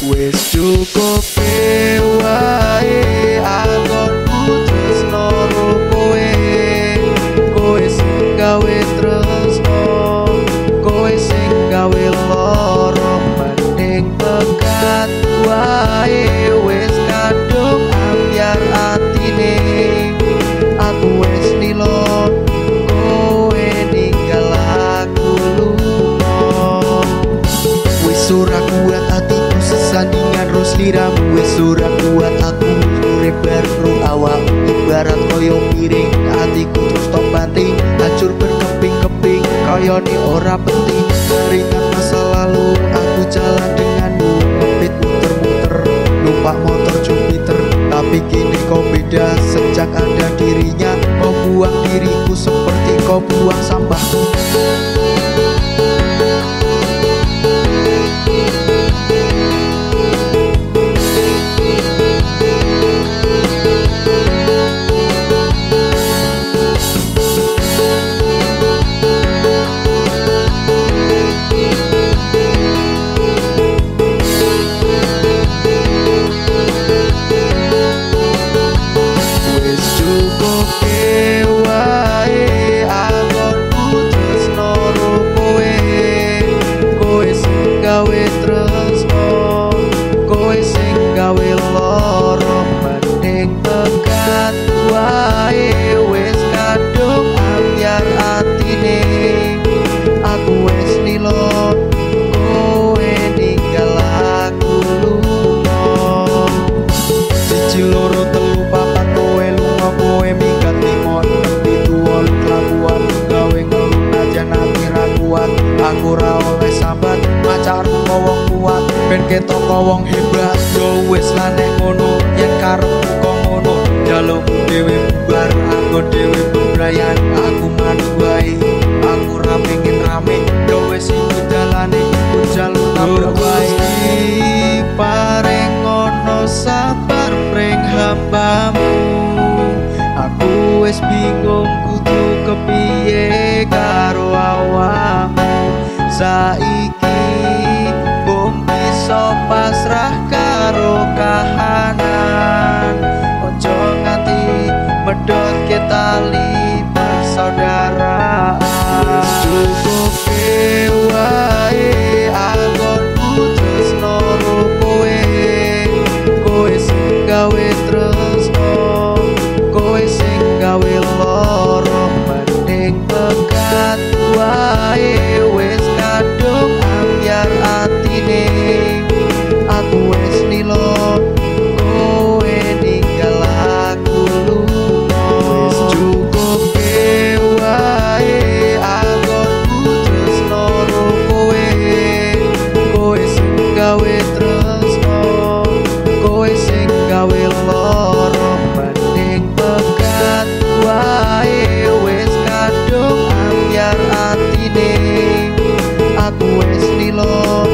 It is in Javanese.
Wis cukup wae anggonku tresno karo kowe. Kowe sing gawe tresno, kowe sing gawe lara. Mending pekat wae wis kadung ambyar atine. Aku wis nilo kowe ninggal aku lunga. Wis ora kuat atiku sesandingan ro sliramu. Wis ora kuat aku urip baru awak ibarat koyo piring. Atiku terus tok banting hancur berkeping-keping koyone ora penting. Teringat masa lalu aku jalan denganmu, ngepit muter-muter numpak motor Jupiter. Tapi kini kau beda sejak ada dirinya. Kau buang diriku seperti kau buang sampahku. Gawe tresno, kowe sing gawe lara. Mending pekat wae wis kadung ambyar atine. Aku wis nilo kowe ninggal aku lunga. Siji loro telu papat kowe lunga, kowe minggat limon. Pitu wolu kelakuan gawe ngeluh najan ati ra kuat. Aku ra oleh sambat macarmu wong kuat ben ketok wong hebat. Yo wis lah nek ngono yen karepmu kok ngono. Jalukmu dhewe bubar, aku dhewe bebrayan. Aku manut wae, aku ra pengen rame. Yo wis iki dalane iku jalur tabrak wae. Pareng ngono sabar pring hambamu. Aku wis bingung kudu kepiye karo awakmu. Saiki bom bisa pasrah karo kahanan. Ojo nganti medhot ketali persaudaraan. Cukup wae anggonku tresno karo kowe. Kowe sing gawe tresno, kowe sing gawe lara. Mending pekat wae wis kadung ambyar atine. Aku wis nilo kowe ninggal aku lunga. Wis cukup wae anggonku tresno karo kowe. Kowe sing gawe tresno, kowe sing gawe lara. Mending pekat wae wis kadung ambyar atine. Aku wis nilo